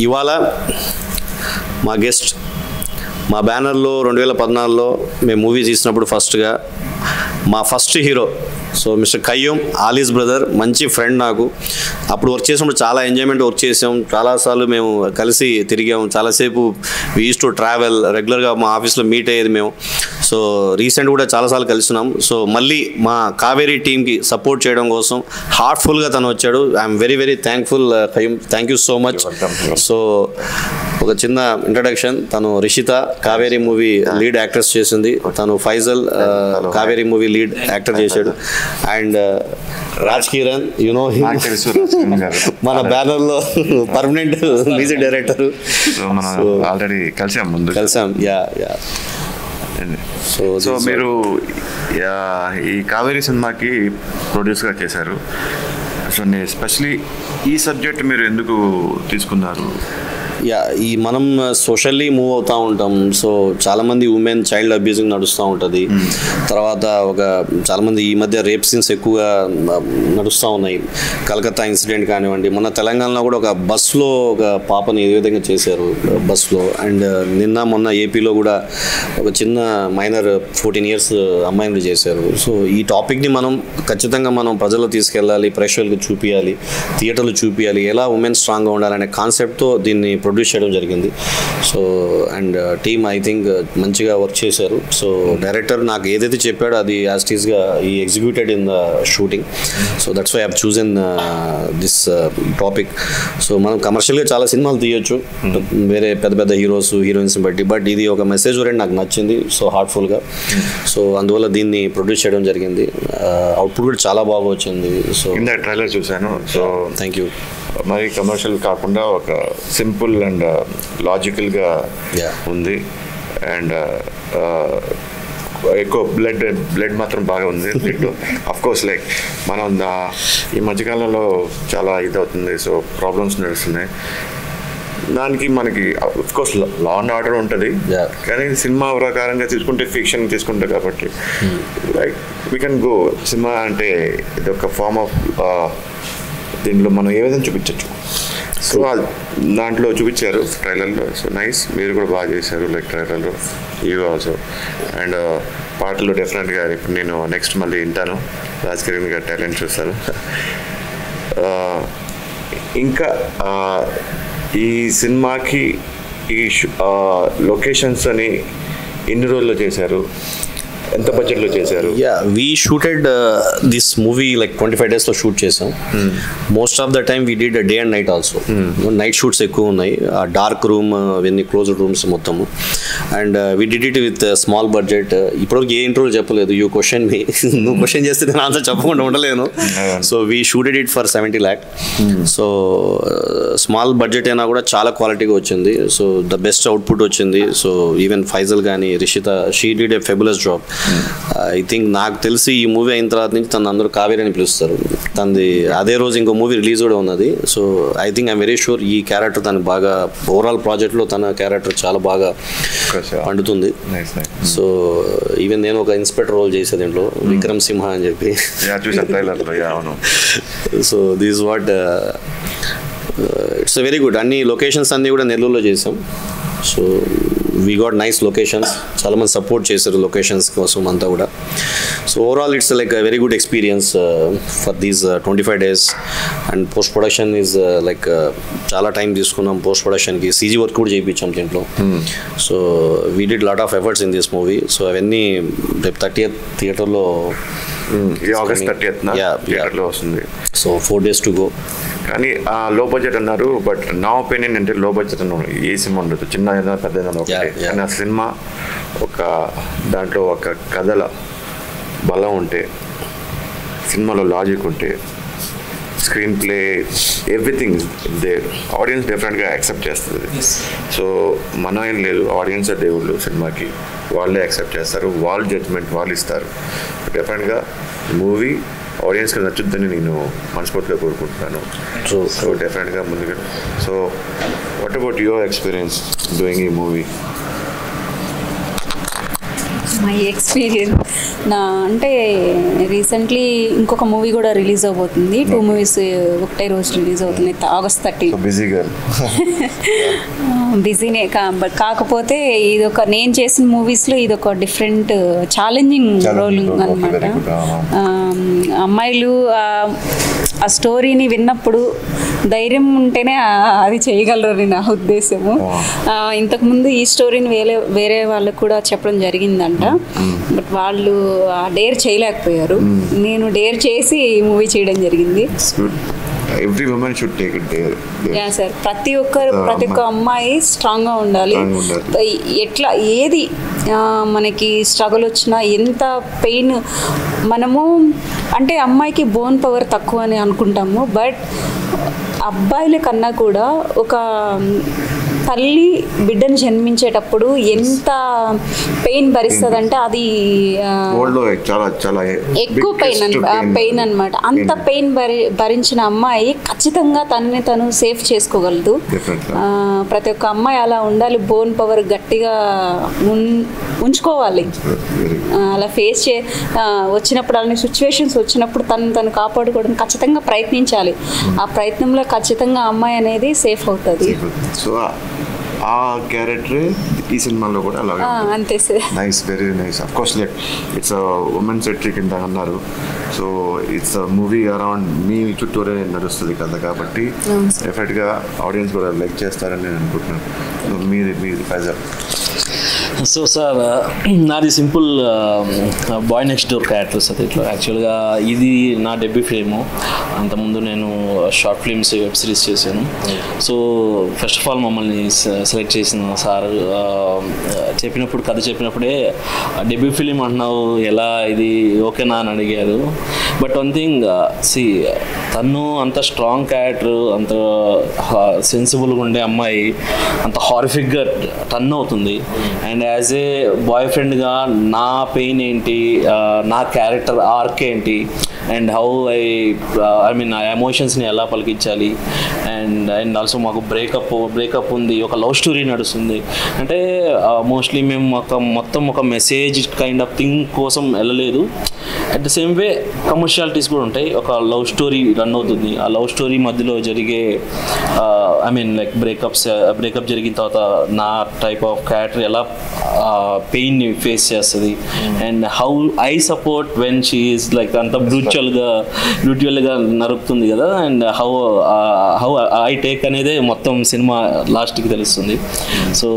ఇవాళ మా గెస్ట్ మా బ్యానర్లో 2014లో మేము మూవీ తీసినప్పుడు ఫస్ట్గా మా first hero so mister Qayyum Ali's brother, మంచి ఫ్రెండ్ నాకు. అప్పుడు వర్క్ చేసినప్పుడు చాలా ఎంజాయ్మెంట్ వర్క్ చేసాం, చాలాసార్లు మేము కలిసి తిరిగాము, చాలాసేపు వీ యూస్ టు ట్రావెల్, రెగ్యులర్గా మా ఆఫీస్లో మీట్ అయ్యేది మేము. సో రీసెంట్ కూడా చాలాసార్లు కలిసినాం. సో మళ్ళీ మా కావేరీ టీమ్కి సపోర్ట్ చేయడం కోసం హార్ట్ఫుల్గా తను వచ్చాడు. I'm very very thankful Qayyum, thank you so much. So ఒక చిన్న ఇంట్రడక్షన్, తను Rishitha Kaveri movie lead actress చేసింది, తను Faisal Kaveri movie lead actor చేశాడు. And Raj Kiran, you know him, మన బ్యానర్లో పర్మనెంట్ మ్యూజిక్ డైరెక్టర్. ఆల్రెడీ కలిసాం. యా. సో మీరు ఈ కావేరీ సినిమాకి ప్రొడ్యూస్గా చేశారు. సో ఎస్పెషలీ ఈ సబ్జెక్ట్ మీరు ఎందుకు తీసుకున్నారు? ఈ మనం సోషల్లీ మూవ్ అవుతూ ఉంటాం. సో చాలామంది ఉమెన్ చైల్డ్ అబ్యూజింగ్ నడుస్తూ ఉంటుంది. తర్వాత చాలామంది ఈ మధ్య రేప్ సీన్స్ ఎక్కువగా నడుస్తూ ఉన్నాయి. కలకత్తా ఇన్సిడెంట్ కానివ్వండి, మొన్న తెలంగాణలో కూడా ఒక బస్లో ఒక పాపని ఏ విధంగా చేశారు బస్లో. అండ్ మొన్న ఏపీలో కూడా ఒక చిన్న మైనర్ 14 years అమ్మాయిని చేశారు. సో ఈ టాపిక్ని మనం ఖచ్చితంగా మనం ప్రజల్లో తీసుకెళ్ళాలి, ప్రేక్షకులకు చూపించాలి, థియేటర్లు చూపించాలి, ఎలా ఉమెన్ స్ట్రాంగ్గా ఉండాలనే కాన్సెప్ట్తో దీన్ని ప్రొడ్యూస్ చేయడం జరిగింది. So and team I think మంచిగా వర్క్ చేశారు. సో డైరెక్టర్ నాకు ఏదైతే చెప్పాడో అది యాజ్ ఇట్ ఈస్గా ఈ executed in the shooting. So that's why I have chosen this topic. So మనం కమర్షియల్గా చాలా సినిమాలు తీయొచ్చు వేరే పెద్ద పెద్ద హీరోస్ హీరోయిన్స్ని బట్టి, బట్ ఇది ఒక మెసేజ్ ఓరియంట్ నాకు నచ్చింది. సో హార్ట్ఫుల్గా, సో అందువల్ల దీన్ని ప్రొడ్యూస్ చేయడం జరిగింది. అవుట్పుట్ కూడా చాలా బాగా వచ్చింది. సో ట్రైలర్ చూశాను. So thank you. మరి కమర్షియల్ కాకుండా ఒక సింపుల్ అండ్ లాజికల్గా ఉంది. అండ్ ఎక్కువ బ్లడ్ మాత్రం బాగా ఉంది. అఫ్ కోర్స్ లైక్ మనం ఈ మధ్యకాలంలో చాలా ఇదవుతుంది. సో ప్రాబ్లమ్స్ నడుస్తున్నాయి. దానికి మనకి అఫ్కోర్స్ లా అండ్ ఆర్డర్ ఉంటుంది, కానీ సినిమా ప్రకారంగా తీసుకుంటే ఫిక్షన్ తీసుకుంటే కాబట్టి like we can go. Cinema అంటే ఇది ఒక ఫార్మ్ ఆఫ్ దీంట్లో మనం ఏ విధంగా చూపించవచ్చు. సో దాంట్లో చూపించారు ట్రైలర్లో. సో నైస్, మీరు కూడా బాగా చేశారు లైక్ ట్రైలర్లో, యూ ఆల్సో. అండ్ పాటలు డెఫినెట్గా ఇప్పుడు నేను నెక్స్ట్ మళ్ళీ వింటాను. రాజ్ కిరణ్ గారి టాలెంట్ చూస్తాను. ఇంకా ఈ సినిమాకి ఈ లొకేషన్స్ అని ఎన్ని రోజుల్లో చేశారు, ఎంత బడ్జెట్లో చేశారు? We shooted this movie like 25 days లో షూట్ చేసాం. Most of the time we did day and night also. Night shoots ఎక్కువ ఉన్నాయి, డార్క్ రూమ్ అవన్నీ క్లోజ్డ్ రూమ్స్ మొత్తము. And we did it with small budget. ఇప్పటివరకు ఏ ఇంటర్వ్యూ చెప్పలేదు. You question మీ, నువ్వు question చేస్తే నేను ఆన్సర్ చెప్పకుండా ఉండలేను. So we shooted it for 70 lakh. So small budget అయినా కూడా చాలా క్వాలిటీగా వచ్చింది. సో ద బెస్ట్ అవుట్పుట్ వచ్చింది. సో ఈవెన్ ఫైజల్ కానీ Rishitha, she did a fabulous job. I think నాకు తెలిసి ఈ మూవీ అయిన తర్వాత నుంచి తను అందరూ కావేరి అని పిలుస్తారు. తనది అదే రోజు ఇంకో మూవీ రిలీజ్ కూడా ఉన్నది. So I think I'm very sure ఈ క్యారెక్టర్ తనకు బాగా ఓవరాల్ ప్రాజెక్ట్లో తన క్యారెక్టర్ చాలా బాగా పండుతుంది. సో ఈవెన్ నేను ఒక ఇన్స్పెక్టర్ రోల్ చేసే దీంట్లో, విక్రమ్ సింహ అని చెప్పి. So this what it's very good. అన్ని లొకేషన్స్ అన్నీ కూడా నెల్లూరులో చేసాం. So we got nice locations, చాలామంది సపోర్ట్ చేశారు లొకేషన్స్ కోసం అంతా కూడా. So overall it's like very good experience for these 25 days. And post production is like చాలా టైం తీసుకున్నాం పోస్ట్ ప్రొడక్షన్కి. సీజీ వర్క్ కూడా చేయించాం దీంట్లో. So we did lot of efforts in this movie. So అవన్నీ రేపు 30th థియేటర్లో, August 30th థియేటర్లో వస్తుంది. So 4 days to go. కానీ లో బడ్జెట్ అన్నారు, బట్ నా ఒపీనియన్ అంటే లో బడ్జెట్ అన్నారు ఏ సినిమా ఉండదు, చిన్న ఏదైనా పెద్ద ఏదైనా ఒకటి. కానీ ఆ సినిమా దాంట్లో ఒక కథల బలం ఉంటే, సినిమాలో లాజిక్ ఉంటే, screen play everything there, audience డెఫినెట్గా యాక్సెప్ట్ చేస్తుంది. సో మనం ఏం లేదు, ఆడియన్స్ దేవుళ్ళు సినిమాకి, వాళ్ళే యాక్సెప్ట్ చేస్తారు, వాళ్ళ జడ్జ్మెంట్ వాళ్ళు ఇస్తారు. డెఫినెట్గా మూవీ ఆడియన్స్కి నచ్చుద్దని నేను మనస్ఫూర్తిగా కోరుకుంటున్నాను. సో డెఫినెట్గా ముందుగా. So what about your experience doing ఈ మూవీ? మై ఎక్స్పీరియన్స్ అంటే రీసెంట్లీ ఇంకొక మూవీ కూడా రిలీజ్ అవబోతుంది. 2 మూవీస్ ఒకటే రోజు రిలీజ్ అవుతుంది, August 30. బిజీనే కాకపోతే ఇదొక నేను చేసిన మూవీస్లో ఇదొక డిఫరెంట్ ఛాలెంజింగ్ రోల్ అనమాట. అమ్మాయిలు ఆ స్టోరీని విన్నప్పుడు ధైర్యం ఉంటేనే అది చేయగలరు నా ఉద్దేశము. ఇంతకుముందు ఈ స్టోరీని వేరే వాళ్ళకు కూడా చెప్పడం జరిగిందంట, బట్ వాళ్ళు డేర్ చేయలేకపోయారు. నేను డేర్ చేసి ఈ మూవీ చేయడం జరిగింది. Every women should take it dare. Yeah sir, ప్రతి ఒక్క అమ్మాయి స్ట్రాంగ్గా ఉండాలి. ఎట్లా ఏది మనకి స్ట్రగుల్ వచ్చినా, ఎంత పెయిన్ మనము అంటే అమ్మాయికి బోన్ పవర్ తక్కువ అని అనుకుంటాము, బట్ అబ్బాయిల కన్నా కూడా ఒక తల్లి బిడ్డను జన్మించేటప్పుడు ఎంత పెయిన్ భరిస్తుందంటే అది ఎక్కువ పెయిన్ అనమాట. అంత పెయిన్ భరించిన అమ్మాయి ఖచ్చితంగా తనని తను సేఫ్ చేసుకోగలదు. ప్రతి ఒక్క అమ్మాయి అలా ఉండాలి, బోన్ పవర్ గట్టిగా ఉంచుకోవాలి. అలా ఫేస్ వచ్చినప్పుడు అలాంటి సిచ్యువేషన్స్ వచ్చినప్పుడు తను కాపాడుకోవడం ఖచ్చితంగా ప్రయత్నించాలి. ఆ ప్రయత్నంలో ఖచ్చితంగా అమ్మాయి అనేది సేఫ్ అవుతుంది. ఆ క్యారెక్టర్ ఈ సినిమాలో కూడా అలాగే అంతే sir. Nice, very nice. Of course like it's women centric కింద అన్నారు. సో ఇట్స్ మూవీ అరౌండ్ మీ చుట్టూరే నడుస్తుంది కదా, కాబట్టి డెఫినెట్గా ఆడియన్స్ కూడా లైక్ చేస్తారని నేను అనుకుంటున్నాను. మీది ఫైజల్. సో సార్, నాది simple boy next door character sir. ఇట్లా యాక్చువల్గా ఇది నా డెబ్యూ ఫిల్ము. అంతకుముందు నేను షార్ట్ ఫిల్మ్స్, వెబ్ సిరీస్ చేశాను. సో ఫస్ట్ ఆఫ్ ఆల్ మమ్మల్ని సెలెక్ట్ చేసిన సార్ చెప్పినప్పుడు, కథ చెప్పినప్పుడే డెబ్యూ ఫిలిం అంటున్నావు, ఎలా ఇది ఓకేనా అని అడిగారు. బట్ వన్ థింగ్, తను అంత స్ట్రాంగ్ క్యారెక్టర్, అంత సెన్సిబుల్గా ఉండే అమ్మాయి అంత హారిఫిక్గా టర్న్ అవుతుంది. అండ్ యాజ్ ఏ బాయ్ ఫ్రెండ్గా నా పెయిన్ ఏంటి, నా క్యారెక్టర్ ఆర్క్ ఏంటి, అండ్ హౌ ఐ మీన్ ఆ ఎమోషన్స్ని ఎలా పలికించాలి. అండ్ ఆల్సో మాకు బ్రేకప్ ఉంది, ఒక లవ్ స్టోరీ నడుస్తుంది. అంటే మోస్ట్లీ మేము మొత్తం ఒక మెసేజ్ కైండ్ ఆఫ్ థింగ్ కోసం వెళ్ళలేదు. At the same way commercialities కూడా ఉంటాయి. ఒక లవ్ స్టోరీ రన్ అవుతుంది, ఆ లవ్ స్టోరీ మధ్యలో జరిగే ఐ మీన్ లైక్ బ్రేకప్ జరిగిన తర్వాత నా టైప్ ఆఫ్ క్యారెక్టర్ ఎలా పెయిన్ని ఫేస్ చేస్తుంది, and how I support when she is like అంత బ్రూచువల్గా నరుకుతుంది కదా, అండ్ హౌ ఐ టేక్ అనేది మొత్తం సినిమా లాస్ట్కి తెలుస్తుంది. సో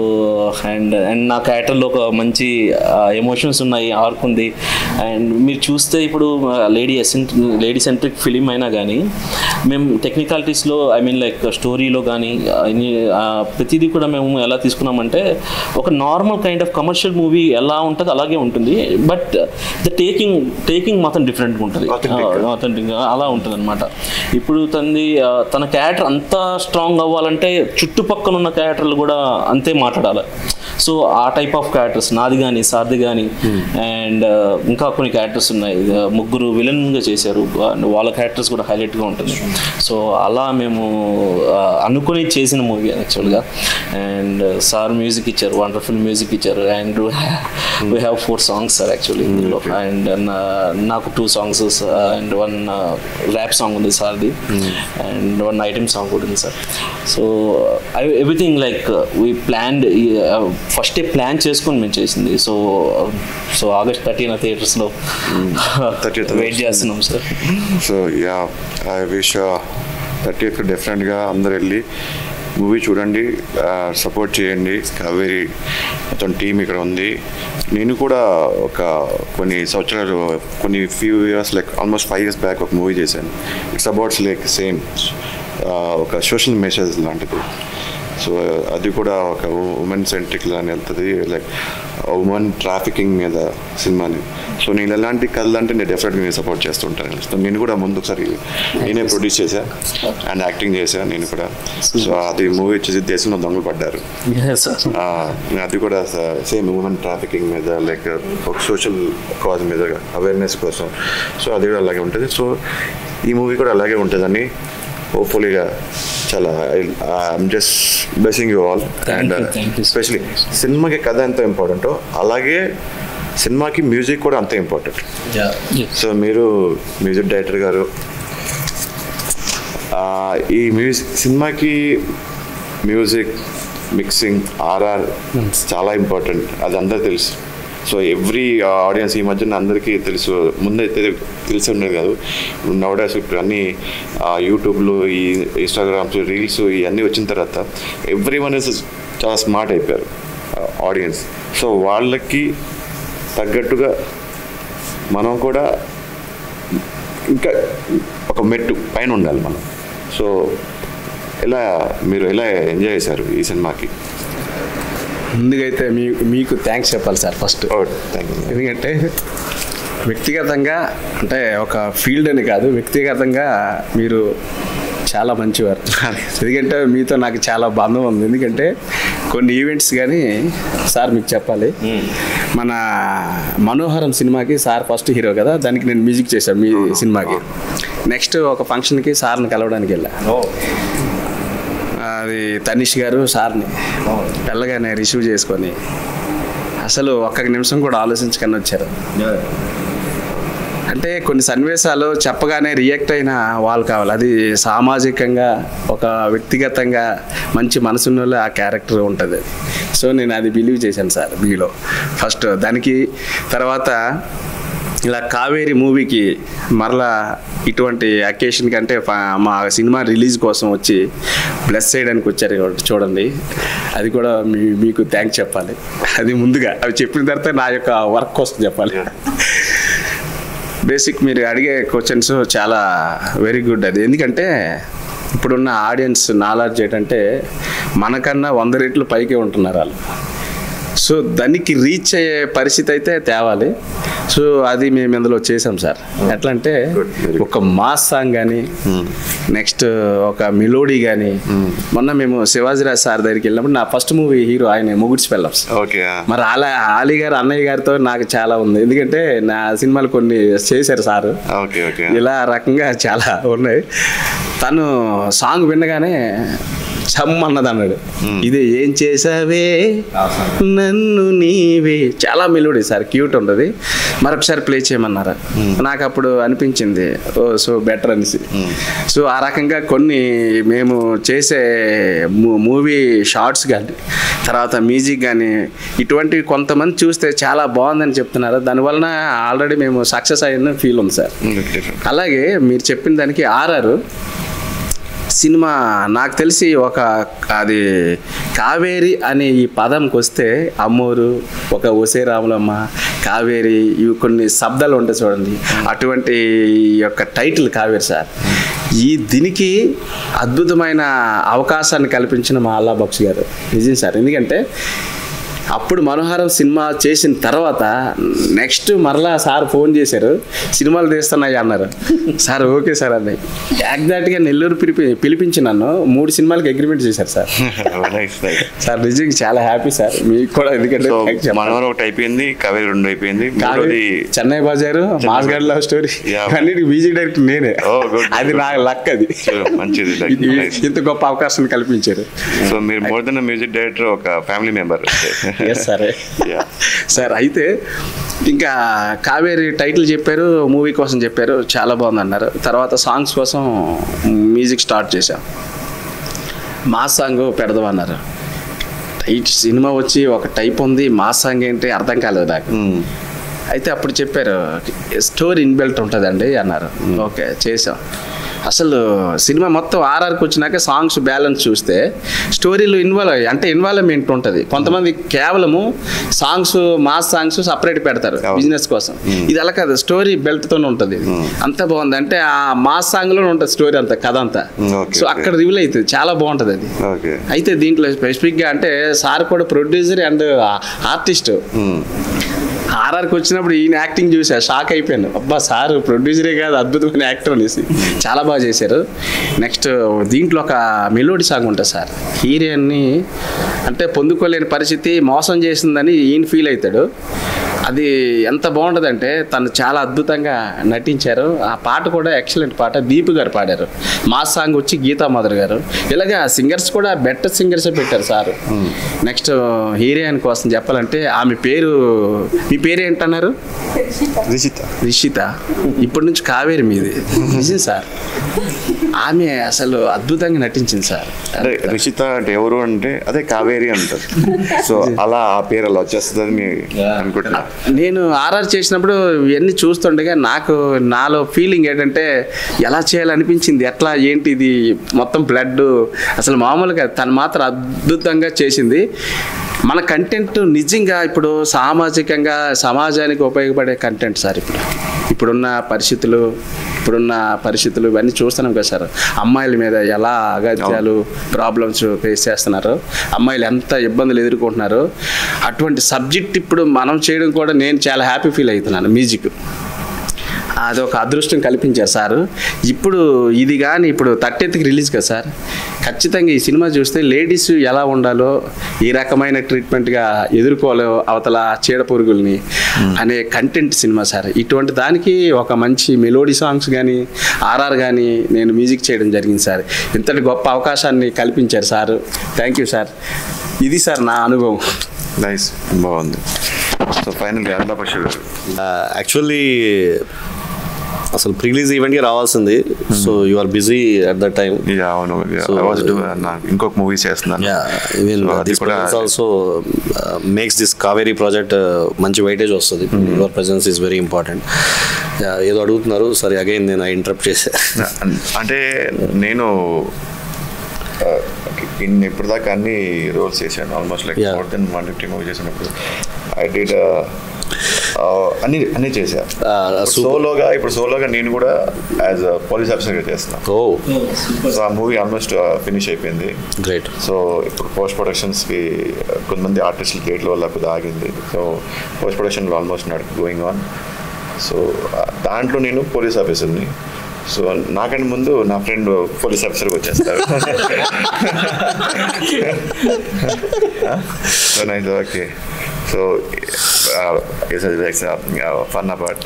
అండ్ నా క్యారెక్టర్లో ఒక మంచి ఎమోషన్స్ ఉన్నాయి, ఆర్క్ ఉంది. అండ్ మీరు చూస్తే ఇప్పుడు లేడీ సెంట్రిక్ ఫిలిం అయినా కానీ మేము టెక్నికాలిటీస్లో ఐ మీన్ లైక్ స్టోరీలో కానీ ప్రతిదీ కూడా మేము ఎలా తీసుకున్నామంటే ఒక normal kind of commercial movie ఎలా ఉంటుంది అలాగే ఉంటుంది, బట్ ద టేకింగ్ మాత్రం డిఫరెంట్గా ఉంటుంది, ఆథెంటిక్గా అలా ఉంటుంది అనమాట. ఇప్పుడు తన క్యారెక్టర్ అంత స్ట్రాంగ్ అవ్వాలంటే చుట్టుపక్కల ఉన్న క్యారెక్టర్లు కూడా అంతే మాట్లాడాలి. సో ఆ టైప్ ఆఫ్ క్యారెక్టర్స్ నాది కానీ, సార్ది కానీ, అండ్ ఇంకా కొన్ని క్యారెక్టర్స్ ఉన్నాయి. ముగ్గురు విలన్గా చేశారు, వాళ్ళ క్యారెక్టర్స్ కూడా హైలైట్గా ఉంటుంది. సో అలా మేము అనుకుని చేసిన మూవీ యాక్చువల్గా. అండ్ సార్ మ్యూజిక్ ఇచ్చారు, వండర్ఫుల్ మ్యూజిక్ ఇచ్చారు. And we have 4 songs sir actually ఇందులో. అండ్ నాకు 2 songs అండ్ 1 ర్యాప్ సాంగ్ ఉంది సార్ది, అండ్ 1 ఐటమ్ సాంగ్ కూడా ఉంది sir. So everything like we planned, first plan చేసుకొని మేము చేసింది. సో August 30th థియేటర్స్లో వెయిట్ చేస్తున్నాం sir. So yeah, I wish 30th డెఫినెట్గా అందరు వెళ్ళి మూవీ చూడండి, సపోర్ట్ చేయండి. కావేరి మొత్తం టీం ఇక్కడ ఉంది. నేను కూడా కొన్ని సంవత్సరాలు, few years like almost 5 years back ఒక మూవీ చేశాను. ఇట్స్ అబౌట్ లైక్ సేమ్ ఒక సోషల్ మెసేజ్ లాంటిది. సో అది కూడా ఒక ఉమెన్ సెంట్రిక్ లాని వెళ్తుంది, లైక్ ఉమెన్ ట్రాఫికింగ్ మీద సినిమాని. సో నేను ఎలాంటి కథలు అంటే నేను డెఫినెట్గా నేను సపోర్ట్ చేస్తుంటాను. సో నేను కూడా ముందు ఒకసారి నేనే ప్రొడ్యూస్ చేశాను అండ్ యాక్టింగ్ చేశాను నేను కూడా. సో అది మూవీ వచ్చేసి దేశంలో దొంగలు పడ్డారు. అది కూడా సేమ్ ఉమెన్ ట్రాఫికింగ్ మీద, లైక్ ఒక సోషల్ కాజ్ మీద అవేర్నెస్ కోసం. సో అది కూడా అలాగే ఉంటుంది. సో ఈ మూవీ కూడా అలాగే ఉంటుందని హోప్ఫుల్లీగా చాలా I'm just blessing you all. And especially సినిమాకి కథ ఎంత ఇంపార్టెంటో అలాగే సినిమాకి మ్యూజిక్ కూడా అంతే ఇంపార్టెంట్. సో మీరు మ్యూజిక్ డైరెక్టర్ గారు, ఈ సినిమాకి మ్యూజిక్, మిక్సింగ్, ఆర్ఆర్ చాలా ఇంపార్టెంట్, అది అందరికీ తెలుసు. సో ఎవ్రీ ఆడియన్స్ ఈ మధ్యన అందరికీ తెలుసు, ముందైతే తెలిసి ఉండేది కాదు. నౌడేస్ ఇప్పుడు అన్నీ యూట్యూబ్లో, ఈ ఇన్స్టాగ్రామ్స్, రీల్స్ ఇవన్నీ వచ్చిన తర్వాత ఎవ్రీ వన్ ఇస్ చాలా స్మార్ట్ అయిపోయారు ఆడియన్స్. సో వాళ్ళకి తగ్గట్టుగా మనం కూడా ఇంకా ఒక మెట్టు పైన ఉండాలి మనం. సో మీరు ఎలా ఎంజాయ్ చేశారు ఈ సినిమాకి? ముందుగైతే మీకు థ్యాంక్స్ చెప్పాలి సార్ ఫస్ట్. ఎందుకంటే వ్యక్తిగతంగా అంటే ఒక ఫీల్డ్ అని కాదు, వ్యక్తిగతంగా మీరు చాలా మంచివారు. ఎందుకంటే మీతో నాకు చాలా బంధం ఉంది. ఎందుకంటే కొన్ని ఈవెంట్స్ కానీ సార్ మీకు చెప్పాలి, మన మనోహరం సినిమాకి సార్ ఫస్ట్ హీరో కదా, దానికి నేను మ్యూజిక్ చేశాను మీ సినిమాకి. నెక్స్ట్ ఒక ఫంక్షన్కి సార్ని కలవడానికి వెళ్ళా. అది తనీష్ గారు సార్ని వెళ్ళగానే రిసీవ్ చేసుకొని అసలు ఒక్క నిమిషం కూడా ఆలోచించకుండా వచ్చారు. అంటే కొన్ని సన్నివేశాలు చెప్పగానే రియాక్ట్ అయిన వాళ్ళు కావాలి. అది సామాజికంగా ఒక వ్యక్తిగతంగా మంచి మనసున్నోళ్ళే ఆ క్యారెక్టర్ ఉంటుంది. సో నేను అది బిలీవ్ చేశాను సార్ మీలో ఫస్ట్. దానికి తర్వాత ఇలా కావేరి మూవీకి మరలా ఇటువంటి అకేషన్ కంటే మా సినిమా రిలీజ్ కోసం వచ్చి బ్లెస్ చేయడానికి వచ్చారు చూడండి, అది కూడా మీకు థ్యాంక్స్ చెప్పాలి. అది ముందుగా అవి చెప్పిన తర్వాత నా యొక్క వర్క్ కోసం చెప్పాలి. బేసిక్ మీరు అడిగే క్వశ్చన్స్ చాలా వెరీ గుడ్. అది ఎందుకంటే ఇప్పుడున్న ఆడియన్స్ నాలెడ్జ్ ఏంటంటే మనకన్నా 100 రెట్లు పైకే ఉంటున్నారు వాళ్ళు. సో దానికి రీచ్ అయ్యే పరిస్థితి అయితే తేవాలి. సో అది మేము ఇందులో చేసాం సార్. ఎట్లా అంటే ఒక మాస్ సాంగ్ కానీ, నెక్స్ట్ ఒక మెలోడీ కానీ. మొన్న మేము శివాజీరాజ్ సార్ దగ్గరికి వెళ్ళినప్పుడు నా ఫస్ట్ మూవీ హీరో ఆయన ముగుడ్స్ పెళ్ళప్స్. మరి ఆలీ గారు అన్నయ్య గారితో నాకు చాలా ఉంది, ఎందుకంటే నా సినిమాలు కొన్ని చేశారు సారు. ఇలా రకంగా చాలా ఉన్నాయి. తను సాంగ్ వినగానే చమ్మన్నది అన్నాడు, ఇది ఏం చేసావే నన్ను నీవే. చాలా మెలోడీ సార్, క్యూట్ ఉంటుంది. మరొకసారి ప్లే చేయమన్నారు. నాకు అప్పుడు అనిపించింది సో బెటర్ అనేసి. సో ఆ రకంగా కొన్ని మేము చేసే మూవీ షార్ట్స్ కానీ, తర్వాత మ్యూజిక్ కానీ, ఇటువంటివి కొంతమంది చూస్తే చాలా బాగుందని చెప్తున్నారు. దానివలన ఆల్రెడీ మేము సక్సెస్ అయిన ఫీల్ ఉంది సార్. అలాగే మీరు చెప్పిన దానికి ఆర్ఆర్ సినిమా నాకు తెలిసి ఒక అది కావేరి అనే ఈ పదంకి వస్తే అమ్మోరు, ఒక ఒసే రాములమ్మ, కావేరి, ఇవి కొన్ని శబ్దాలు ఉంటాయి చూడండి, అటువంటి యొక్క టైటిల్ కావేరి సార్. దీనికి అద్భుతమైన అవకాశాన్ని కల్పించిన మా అల్లా బక్షి గారు నిజం సార్. ఎందుకంటే అప్పుడు మనోహరం సినిమా చేసిన తర్వాత నెక్స్ట్ మరలా సార్ ఫోన్ చేశారు, సినిమాలు తీస్తున్నాయి అన్నారు. సార్ ఓకే సార్ అన్నాయి. ఎగ్జాక్ట్గా నెల్లూరు పిలిపించి నన్ను 3 సినిమాలకు అగ్రిమెంట్ చేశారు సార్. సార్ నిజంగా చాలా హ్యాపీ సార్ మీకు కూడా. ఎందుకంటే మనోహరం ఒకటి అయిపోయింది, కావేరి 2 అయిపోయింది, చెన్నై బజారు, మాస్గడ్ లవ్ స్టోరీ అన్నిటికి మ్యూజిక్ డైరెక్టర్ నేనే. అది నా లక్. అది మంచిది, ఇంత గొప్ప అవకాశం కల్పించారు. సో మీరు మోర్ దెన్ మ్యూజిక్ డైరెక్టర్, ఒక ఫ్యామిలీ మెంబర్. సరే సార్. అయితే ఇంకా కావేరి టైటిల్ చెప్పారు, మూవీ కోసం చెప్పారు, చాలా బాగుంది అన్నారు. తర్వాత సాంగ్స్ కోసం మ్యూజిక్ స్టార్ట్ చేశాం. మాస్ సాంగ్ పెడదామన్నారు. సినిమా వచ్చి ఒక టైప్ ఉంది, మాస్ సాంగ్ ఏంటి అర్థం కాలేదు నాకు. అయితే అప్పుడు చెప్పారు స్టోరీ ఇన్బిల్ట్ ఉంటుందండి అన్నారు. ఓకే చేసాం. అసలు సినిమా మొత్తం ఆర్ఆర్కి వచ్చినాక సాంగ్స్ బ్యాలెన్స్ చూస్తే స్టోరీలు ఇన్వాల్వ్మెంట్ ఉంటుంది. కొంతమంది కేవలము సాంగ్స్, మాస్ సాంగ్స్ సపరేట్ పెడతారు బిజినెస్ కోసం. ఇది అలా కాదు, స్టోరీ బెల్ట్తోనే ఉంటుంది. అంత బాగుంది. అంటే ఆ మాస్ సాంగ్లోనే ఉంటుంది స్టోరీ అంతా, కథ అంతా. సో అక్కడ రివీల్ అవుతుంది, చాలా బాగుంటుంది అది. అయితే దీంట్లో స్పెసిఫిక్గా అంటే సార్ కూడా ప్రొడ్యూసర్ అండ్ ఆర్టిస్ట్. ఆర్ఆర్కి వచ్చినప్పుడు ఈయన యాక్టింగ్ చూసా, షాక్ అయిపోయాను. అబ్బా సార్ ప్రొడ్యూసరే కాదు, అద్భుతమైన యాక్టర్ అనేసి. చాలా బాగా చేశారు. నెక్స్ట్ దీంట్లో ఒక మెలోడీ సాంగ్ ఉంటుంది సార్. హీరోయిన్ని అంటే పొందుకోలేని పరిస్థితి, మోసం చేసిందని ఈయన ఫీల్ అవుతాడు. అది ఎంత బాగుంటుందంటే తను చాలా అద్భుతంగా నటించారు. ఆ పాట కూడా ఎక్సలెంట్ పాట. దీపు గారు పాడారు. మా సాంగ్ వచ్చి గీతా మాధురి గారు. ఇలాగా సింగర్స్ కూడా బెటర్ సింగర్సే పెట్టారు సార్. నెక్స్ట్ హీరోయిన్ కోసం చెప్పాలంటే ఆమె పేరు, మీ పేరు ఏంటన్నారు? రిషిత. ఇప్పటి నుంచి కావేరి మీది. నిజం సార్, ఆమె అసలు అద్భుతంగా నటించింది సార్. అంటే రిషిత అంటే ఎవరు అంటే అదే కావేరి అంటారు. సో అలా ఆ పేరు అలా వచ్చేస్తుందని అనుకుంటున్నా. నేను ఆర్ఆర్ చేసినప్పుడు ఇవన్నీ చూస్తుండగా నాలో ఫీలింగ్ ఏంటంటే ఎలా చేయాలనిపించింది. ఎట్లా ఏంటి ఇది మొత్తం బ్లడ్ అసలు మామూలుగా తను మాత్రం అద్భుతంగా చేసింది. మన కంటెంట్ నిజంగా ఇప్పుడు సామాజికంగా సమాజానికి ఉపయోగపడే కంటెంట్ సార్. ఇప్పుడున్న పరిస్థితులు ఇవన్నీ చూస్తున్నాం కదా సార్. అమ్మాయిల మీద ఎలా అగత్యాలు ప్రాబ్లమ్స్ ఫేస్ చేస్తున్నారు, అమ్మాయిలు ఎంత ఇబ్బందులు ఎదుర్కొంటున్నారు. అటువంటి సబ్జెక్ట్ ఇప్పుడు మనం చేయడం కూడా నేను చాలా హ్యాపీ ఫీల్ అవుతున్నాను. మ్యూజిక్ అదొక అదృష్టం కల్పించారు సార్. ఇప్పుడు ఇది కానీ ఇప్పుడు 30th రిలీజ్ కదా సార్. ఖచ్చితంగా ఈ సినిమా చూస్తే లేడీస్ ఎలా ఉండాలో, ఈ రకమైన ట్రీట్మెంట్గా ఎదుర్కోవాలో అవతల చీడ పురుగుల్ని అనే కంటెంట్ సినిమా సార్. ఇటువంటి దానికి ఒక మంచి మెలోడీ సాంగ్స్ కానీ ఆర్ఆర్ కానీ నేను మ్యూజిక్ చేయడం జరిగింది సార్. ఇంతటి గొప్ప అవకాశాన్ని కల్పించారు సార్. Thank you sir. ఇది సార్ నా అనుభవం. నైస్, బాగుంది. సో ఫైనల్గా యాక్చువల్లీ అసలు ప్రీలీజ్ ఈవెంట్కి రావాల్సింది. So you are busy at that time. అవును, ఇంకొక మూవీ చేస్తున్నాను. Also makes this Kaveri project మంచి వెయిటేజ్ వస్తుంది. Your presence is very important. ఏదో అడుగుతున్నారు, సరే అగైన్ నేను ఇంటరప్ట్ చేసా. అంటే నేను ఇప్పుడు దాకా అన్ని రోల్స్ చేశాను. Almost like more than 150 movie చేసినప్పుడు ఐ డిడ్ అన్ని చేశాను. సోలోగా నేను కూడా యాజ్ పోలీస్ ఆఫీసర్గా చేస్తున్నాను. సో ఆ మూవీ ఆల్మోస్ట్ ఫినిష్ అయిపోయింది. గ్రేట్. సో ఇప్పుడు పోస్ట్ ప్రొడక్షన్స్కి కొంతమంది ఆర్టిస్టులు డేట్ల వల్ల కొద్దిగా ఆగింది. సో పోస్ట్ ప్రొడక్షన్లో ఆల్మోస్ట్ గోయింగ్ ఆన్. సో దాంట్లో నేను పోలీస్ ఆఫీసర్ని. సో నాకంటే ముందు నా ఫ్రెండ్ పోలీస్ ఆఫీసర్కి వచ్చేస్తారు. So nice, okay. So fun about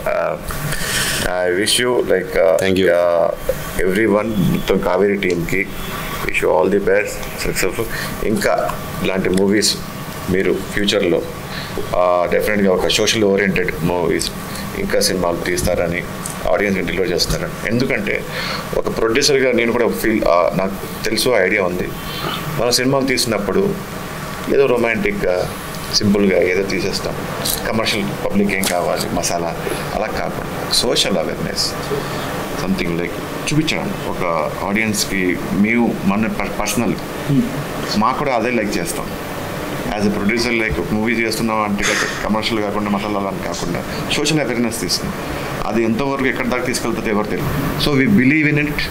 I wish you like thank you everyone మొత్తం కావేరీ టీమ్కి wish you all the best, successful. ఇంకా ఇలాంటి మూవీస్ మీరు ఫ్యూచర్లో డెఫినెట్గా ఒక సోషల్ ఓరియంటెడ్ మూవీస్ ఇంకా సినిమాలు తీస్తారని ఆడియన్స్కి డెలివర్ చేస్తారని. ఎందుకంటే ఒక ప్రొడ్యూసర్గా నేను కూడా నాకు తెలుసు, ఐడియా ఉంది. మనం సినిమాలు తీసినప్పుడు ఏదో రొమాంటిక్గా సింపుల్గా ఏదో తీసేస్తాం. కమర్షియల్ పబ్లిక్ ఏం కావాలి, మసాలా అలా కాకుండా సోషల్ అవేర్నెస్ సంథింగ్ లైక్ చూపించడం ఒక ఆడియన్స్కి. మేము మన పర్సనల్ మాకు కూడా అదే లైక్ చేస్తాం. As a producer like movie చేస్తున్నాం అంటే కమర్షియల్ కాకుండా మసాలా అని కాకుండా సోషల్ అవేర్నెస్ తీస్తున్నాం. అది ఎంతవరకు ఎక్కడి దాకా తీసుకెళ్తుందో ఎవరు తెలియదు. So we believe in it,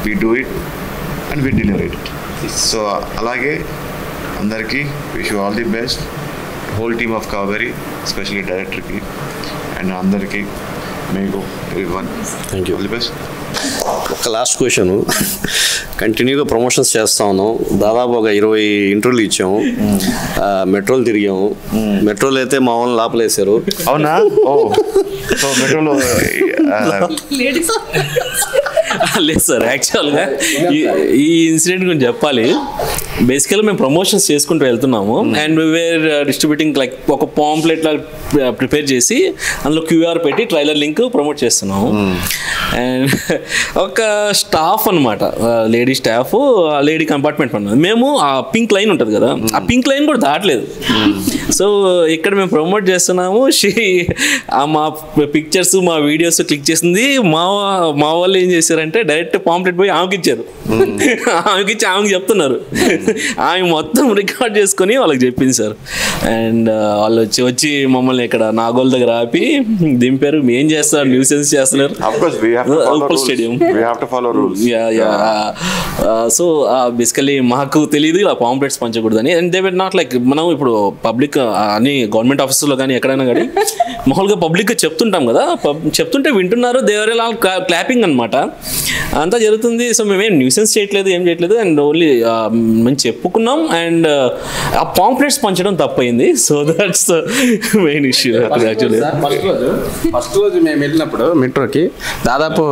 we do it and we deliver it. So అలాగే అందరికీ wish you all the best, whole team of Kaveri, especially డైరెక్టర్కి అండ్ అందరికీ మీకు everyone thank you. All the best. ఒక లాస్ట్ క్వశ్చన్. కంటిన్యూగా promotions చేస్తా ఉన్నాం. దాదాపు ఒక 20 ఇంటర్వ్యూలు ఇచ్చాము, మెట్రోలు తిరిగాము. మెట్రోలు అయితే మా వాళ్ళని లోపలేసారు. అవునా? ఓ, సో మెట్రోలో లేదు సార్, యాక్చువల్గా ఈ ఇన్సిడెంట్ గురించి చెప్పాలి. బేసికల్గా మేము ప్రమోషన్స్ చేసుకుంటూ వెళ్తున్నాము అండ్ వేర్ డిస్ట్రిబ్యూటింగ్ లైక్ ఒక పాంప్లెట్ లాగా ప్రిపేర్ చేసి అందులో QR పెట్టి ట్రైలర్ లింక్ ప్రమోట్ చేస్తున్నాము. అండ్ ఒక స్టాఫ్ అనమాట, లేడీ స్టాఫ్, లేడీ కంపార్ట్మెంట్ ఉన్నది. మేము ఆ పింక్ లైన్ ఉంటుంది కదా, ఆ పింక్ లైన్ కూడా దాటలేదు. సో ఇక్కడ మేము ప్రమోట్ చేస్తున్నాము. మా పిక్చర్స్ మా వీడియోస్ క్లిక్ చేసింది. మా వాళ్ళు ఏం చేశారంటే డైరెక్ట్ పాంప్లెట్ పోయి ఆమెకి ఇచ్చారు. ఆమెకి ఇచ్చి ఆమెకి చెప్తున్నారు. ఆమె మొత్తం రికార్డ్ చేసుకొని వాళ్ళకి చెప్పింది సార్. అండ్ వాళ్ళు వచ్చి మమ్మల్ని ఇక్కడ నాగోల్ దగ్గర ఆపి దింపారు. ఏం చేస్తారు, న్యూసెన్స్ చేస్తున్నారు. స్టేడియం. సో బేసికలీ మాకు తెలియదు ఇలా పాంప్లెట్స్ పంచకూడదని. And they were not like మనం ఇప్పుడు పబ్లిక్ అన్ని గవర్నమెంట్ ఆఫీసులో కానీ ఎక్కడైనా కానీ మామూలుగా పబ్లిక్గా చెప్తుంటాం కదా, చెప్తుంటే వింటున్నారు. దేవర్ ఆల్ క్లాపింగ్ అనమాట, అంతా జరుగుతుంది. సో మేమేం న్యూసెన్స్ చేయట్లేదు, ఏం చేయట్లేదు. అండ్ ఓన్లీ అని చెప్పుకున్నాం. అండ్ ఆ పాంప్లెట్స్ పంచడం తప్పైంది. So that's the main issue actually. First రోజు మేము వెళ్ళినప్పుడు మెట్రోకి దాదాపు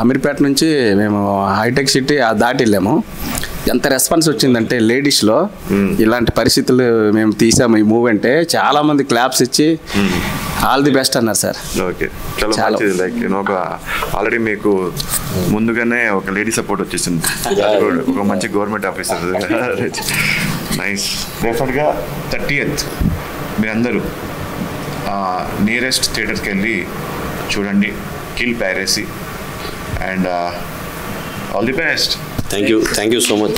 అమీర్పేట నుంచి మేము హైటెక్ సిటీ దాటి వెళ్ళాము. ఎంత రెస్పాన్స్ వచ్చిందంటే లేడీస్లో ఇలాంటి పరిస్థితులు మేము తీసాము ఈ మూవ్ అంటే చాలా మంది క్లాప్స్ ఇచ్చి ఆల్ ది బెస్ట్ అన్నారు సార్. ఓకే, చాలా మంచిది. లైక్ ఒక ఆల్రెడీ మీకు ముందుగానే ఒక లేడీ సపోర్ట్ వచ్చేసింది, ఒక మంచి గవర్నమెంట్ ఆఫీసర్. నైస్. డెఫినెట్గా 30th మీరందరూ నియరెస్ట్ థియేటర్కి వెళ్ళి చూడండి kill piracy. And all the best. Thank you so much.